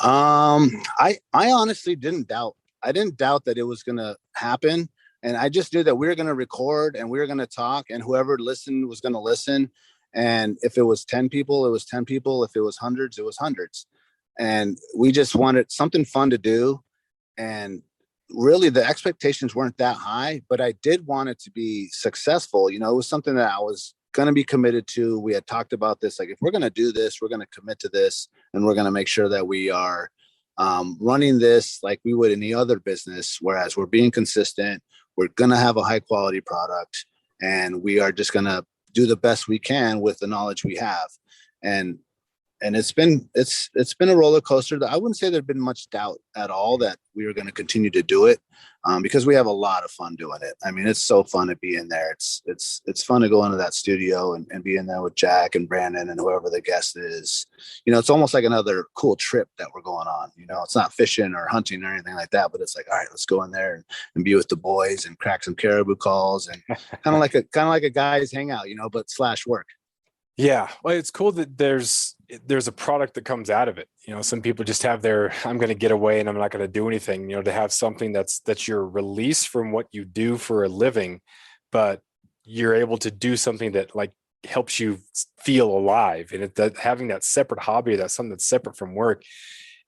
Speaker 2: I honestly didn't doubt. I didn't doubt that it was going to happen. And I just knew that we were going to record and we were going to talk, and whoever listened was going to listen. And if it was 10 people, it was 10 people. If it was hundreds, it was hundreds. And we just wanted something fun to do. And really the expectations weren't that high, but I did want it to be successful. You know, it was something that I was going to be committed to. We had talked about this, like, if we're going to do this, we're going to commit to this, and we're going to make sure that we are running this like we would any other business. Whereas we're being consistent, we're going to have a high quality product, and we are just going to do the best we can with the knowledge we have. And it's been a roller coaster. I wouldn't say there'd been much doubt at all that we were going to continue to do it, because we have a lot of fun doing it. I mean, it's so fun to be in there. It's fun to go into that studio and be in there with Jack and Brandon and whoever the guest is. You know, it's almost like another cool trip that we're going on. You know, it's not fishing or hunting or anything like that, but it's like, all right, let's go in there and be with the boys and crack some caribou calls, and kind of like a guys hangout, you know, but / work.
Speaker 1: Yeah. Well, it's cool that there's a product that comes out of it. You know, some people just have their, I'm going to get away and I'm not going to do anything, you know, to have something that's your release from what you do for a living, but you're able to do something that like helps you feel alive. And that having that separate hobby, that's something that's separate from work,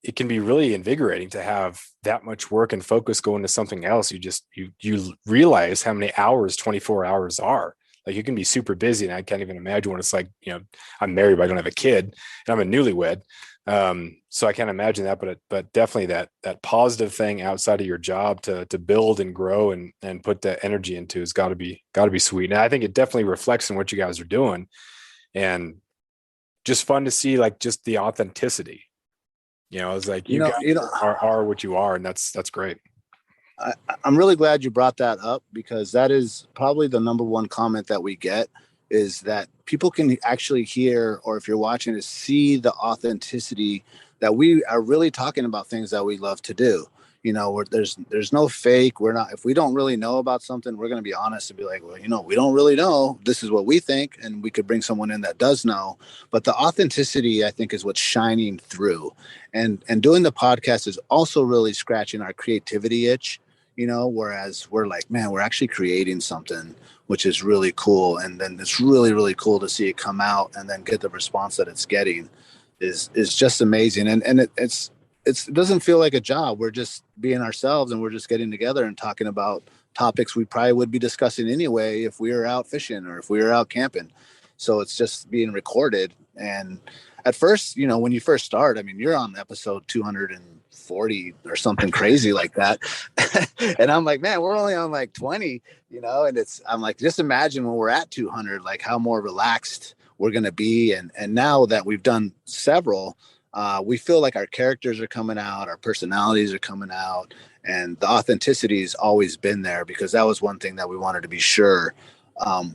Speaker 1: it can be really invigorating to have that much work and focus go into something else. You realize how many hours 24 hours are. Like, you can be super busy, and I can't even imagine what it's like. You know, I'm married, but I don't have a kid, and I'm a newlywed. So I can't imagine that, but definitely that positive thing outside of your job to build and grow and put that energy into has got to be sweet. And I think it definitely reflects on what you guys are doing, and just fun to see, like, just the authenticity. You know, it's like you guys are what you are, and that's great.
Speaker 2: I'm really glad you brought that up, because that is probably the number one comment that we get, is that people can actually hear, or if you're watching, is see the authenticity that we are really talking about things that we love to do. You know, there's no fake. We're not, if we don't really know about something, we're going to be honest and be like, well, you know, we don't really know. This is what we think. And we could bring someone in that does know. But the authenticity, I think, is what's shining through. And doing the podcast is also really scratching our creativity itch, you know, whereas we're like, man, we're actually creating something, which is really cool. And then it's really, really cool to see it come out and then get the response that it's getting is just amazing. And it doesn't feel like a job. We're just being ourselves, and we're just getting together and talking about topics we probably would be discussing anyway if we were out fishing or if we were out camping. So it's just being recorded. And at first, you know, when you first start, I mean, you're on episode 240 or something crazy like that. And I'm like, man, we're only on like 20, you know, and I'm like, just imagine when we're at 200, like how more relaxed we're going to be. And now that we've done several, we feel like our characters are coming out, our personalities are coming out, and the authenticity has always been there, because that was one thing that we wanted to be sure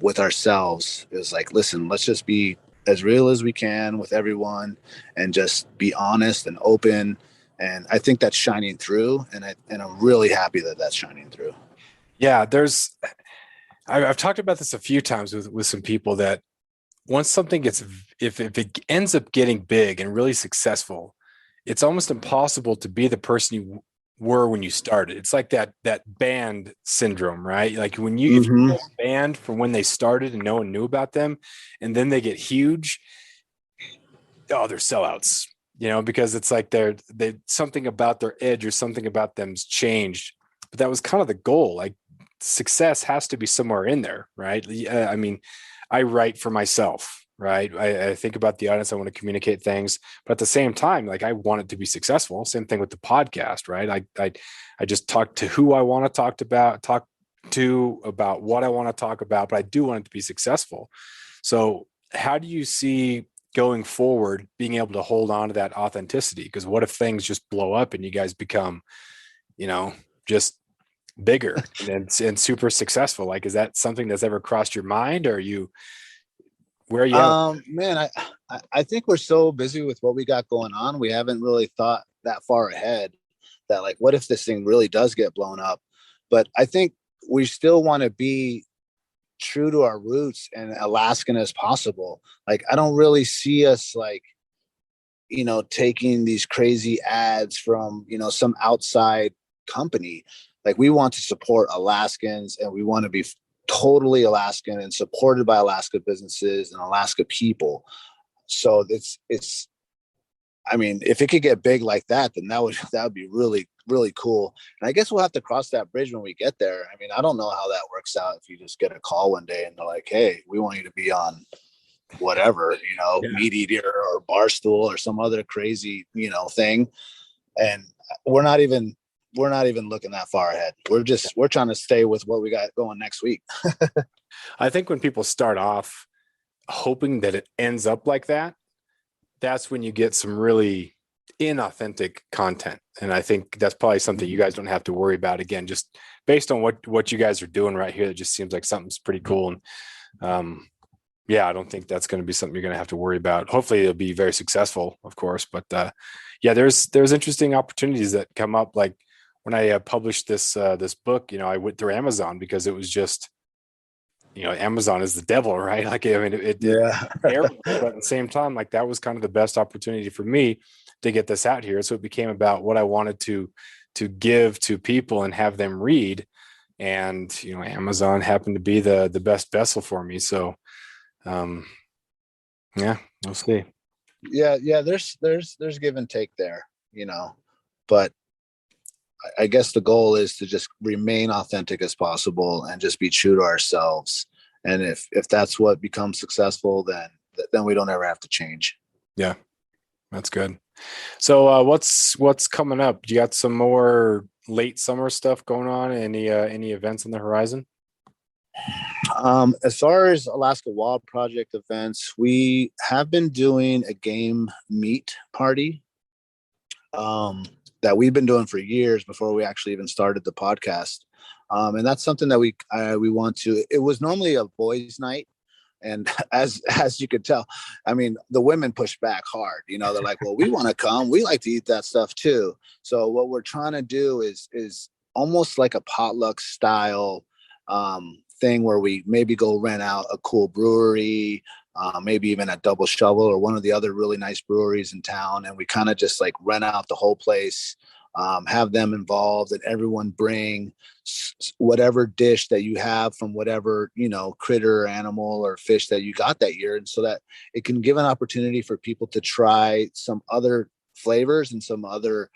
Speaker 2: with ourselves. It was like, listen, let's just be as real as we can with everyone and just be honest and open. And I think that's shining through, and I'm really happy that that's shining through.
Speaker 1: Yeah, I've talked about this a few times with some people, that once something gets, if it ends up getting big and really successful, it's almost impossible to be the person you were when you started. It's like that band syndrome, right? Like when if you have a band from when they started and no one knew about them, and then they get huge, they're sellouts, you know, because it's like they something about their edge or something about them's changed. But that was kind of the goal. Like, success has to be somewhere in there, right? I mean, I write for myself, right? I think about the audience. I want to communicate things, but at the same time, like, I want it to be successful. Same thing with the podcast, right? I just talk to who I want to talk to about what I want to talk about, but I do want it to be successful. So how do you see going forward being able to hold on to that authenticity? Because what if things just blow up and you guys become, you know, just bigger and super successful? Like, is that something that's ever crossed your mind, or where are you at?
Speaker 2: Man, I think we're so busy with what we got going on, we haven't really thought that far ahead, that like, what if this thing really does get blown up? but I think we still want to be true to our roots and Alaskan as possible. Like, I don't really see us like, taking these crazy ads from, some outside company. Like, we want to support Alaskans, and we want to be totally Alaskan and supported by Alaska businesses and Alaska people. So I mean, if it could get big like that, then that would be really, really cool. And I guess we'll have to cross that bridge when we get there. I mean, I don't know how that works out if you just get a call one day and they're like, hey, we want you to be on whatever, Meat Eater or Barstool or some other crazy, thing. And we're not even looking that far ahead. We're trying to stay with what we got going next week.
Speaker 1: I think when people start off hoping that it ends up like that, that's when you get some really inauthentic content. And I think that's probably something you guys don't have to worry about. Again, just based on what you guys are doing right here, it just seems like something's pretty cool. And yeah, I don't think that's going to be something you're going to have to worry about. Hopefully it'll be very successful, of course. But yeah, there's interesting opportunities that come up. Like when I published this book, I went through Amazon because it was just, Amazon is the devil, right? Like, I mean, terrible, but at the same time, like that was kind of the best opportunity for me to get this out here. So it became about what I wanted to give to people and have them read. And, Amazon happened to be the best vessel for me. So, yeah, we'll see.
Speaker 2: Yeah. There's give and take there, but I guess the goal is to just remain authentic as possible and just be true to ourselves. And if that's what becomes successful, then we don't ever have to change.
Speaker 1: Yeah, that's good. So what's coming up? Do you got some more late summer stuff going on? Any events on the horizon?
Speaker 2: As far as Alaska Wild Project events, we have been doing a game meet party. That we've been doing for years before we actually even started the podcast. And that's something that we want to. It was normally a boys' night, and as you could tell, I mean, the women push back hard. They're like, "Well, we want to come. We like to eat that stuff too." So what we're trying to do is almost like a potluck style thing where we maybe go rent out a cool brewery. Maybe even a Double Shovel or one of the other really nice breweries in town. And we kind of just like rent out the whole place, have them involved, and everyone bring whatever dish that you have from whatever, critter, animal, or fish that you got that year. And so that it can give an opportunity for people to try some other flavors and some other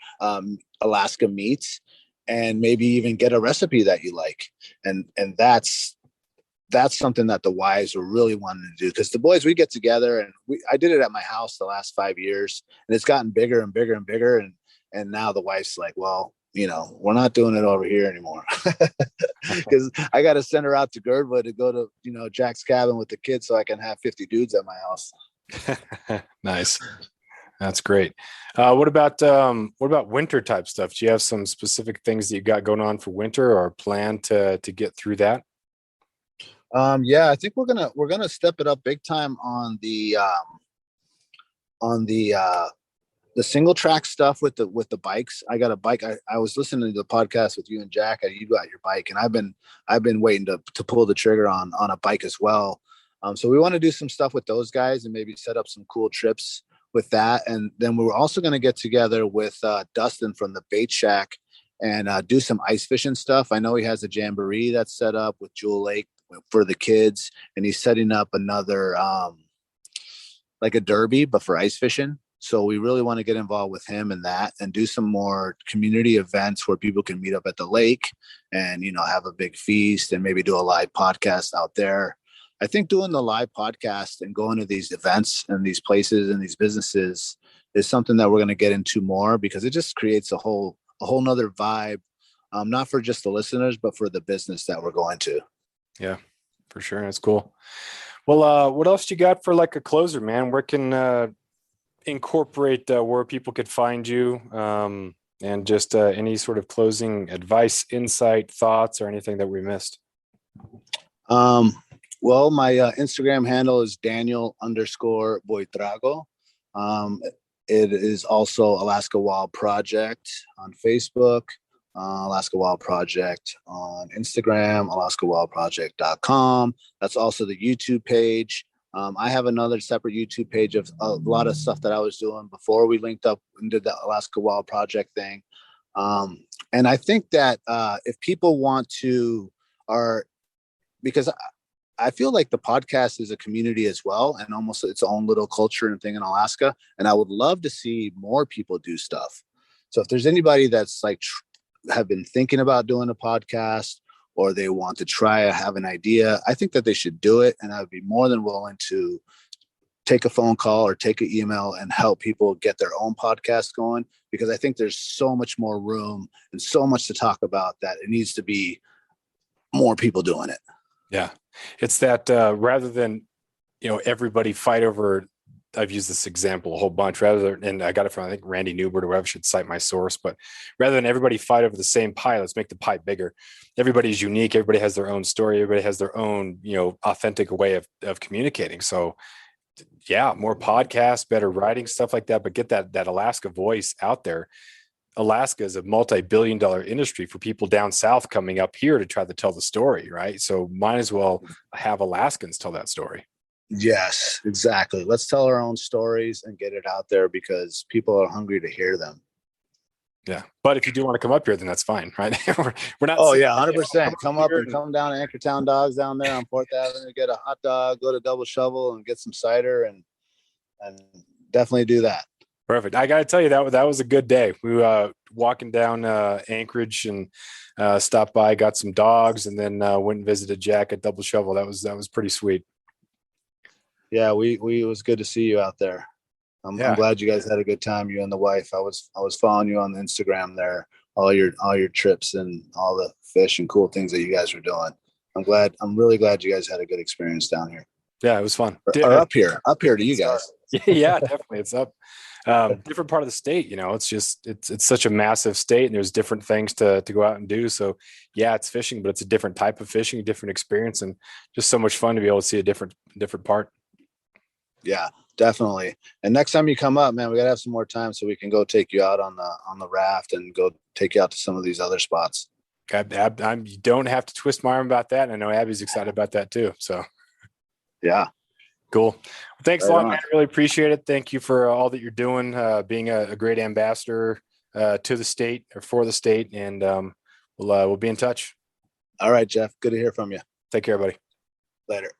Speaker 2: Alaska meats, and maybe even get a recipe that you like. And that's something that the wives were really wanting to do, because the boys, we get together, and I did it at my house the last 5 years, and it's gotten bigger and bigger and bigger. And now the wife's like, well, we're not doing it over here anymore, because I got to send her out to Girdwood to go to, Jack's cabin with the kids so I can have 50 dudes at my house.
Speaker 1: Nice. That's great. What about winter type stuff? Do you have some specific things that you got going on for winter or plan to get through that?
Speaker 2: Yeah, I think we're gonna step it up big time on the single track stuff with the bikes. I got a bike. I was listening to the podcast with you and Jack. You got your bike, and I've been waiting to pull the trigger on a bike as well. So we want to do some stuff with those guys and maybe set up some cool trips with that. And then we're also going to get together with Dustin from the Bait Shack and do some ice fishing stuff. I know he has a jamboree that's set up with Jewel Lake for the kids, and he's setting up another like a derby but for ice fishing. So we really want to get involved with him in that and do some more community events where people can meet up at the lake and have a big feast and maybe do a live podcast out there. I think doing the live podcast and going to these events and these places and these businesses is something that we're going to get into more, because it just creates a whole nother vibe, not for just the listeners but for the business that we're going to.
Speaker 1: Yeah, for sure. That's cool. Well, what else you got for like a closer, man? Where can incorporate where people could find you, and just any sort of closing advice, insight, thoughts, or anything that we missed?
Speaker 2: Well, my Instagram handle is Daniel_Buitrago. It is also Alaska Wild Project on Facebook. Alaska Wild Project on Instagram, alaskawildproject.com. That's also the YouTube page. I have another separate YouTube page of a lot of stuff that I was doing before we linked up and did the Alaska Wild Project thing. And I think that if people want to, because I feel like the podcast is a community as well, and almost its own little culture and thing in Alaska. And I would love to see more people do stuff. So if there's anybody that's like have been thinking about doing a podcast, or they want to have an idea, I think that they should do it. And I would be more than willing to take a phone call or take an email and help people get their own podcast going, because I think there's so much more room and so much to talk about that it needs to be more people doing it.
Speaker 1: Yeah. It's that rather than, everybody fight over, I've used this example a whole bunch, and I got it from, I think, Randy Newbert or whatever, should cite my source, but rather than everybody fight over the same pie, let's make the pie bigger. Everybody's unique. Everybody has their own story. Everybody has their own, authentic way of communicating. So yeah, more podcasts, better writing, stuff like that, but get that Alaska voice out there. Alaska is a multi-billion-dollar industry for people down south coming up here to try to tell the story, right? So might as well have Alaskans tell that story.
Speaker 2: Yes, exactly. Let's tell our own stories and get it out there, because people are hungry to hear them.
Speaker 1: Yeah. But if you do want to come up here, then that's fine, right? we're not.
Speaker 2: Oh yeah, 100%. Come up and come down to Anchortown Dogs down there on 4th Avenue, get a hot dog, go to Double Shovel and get some cider, and definitely do that.
Speaker 1: Perfect. I got to tell you, that was a good day. We walking down Anchorage and stopped by, got some dogs, and then went and visited Jack at Double Shovel. That was pretty sweet.
Speaker 2: Yeah, it was good to see you out there. I'm glad you guys had a good time, you and the wife. I was following you on the Instagram there, all your trips and all the fish and cool things that you guys were doing. I'm really glad you guys had a good experience down here.
Speaker 1: Yeah, it was fun.
Speaker 2: Or up here to you guys.
Speaker 1: Yeah, definitely. It's up. Different part of the state, it's just it's such a massive state, and there's different things to go out and do. So yeah, it's fishing, but it's a different type of fishing, a different experience, and just so much fun to be able to see a different part.
Speaker 2: Yeah, definitely. And next time you come up, man, we gotta have some more time so we can go take you out on the raft and go take you out to some of these other spots.
Speaker 1: You don't have to twist my arm about that. And I know Abby's excited about that too. So
Speaker 2: yeah.
Speaker 1: Cool. Well, thanks a lot, man. I really appreciate it. Thank you for all that you're doing, being a great ambassador to the state or for the state. And we'll be in touch.
Speaker 2: All right, Jeff. Good to hear from you.
Speaker 1: Take care, buddy.
Speaker 2: Later.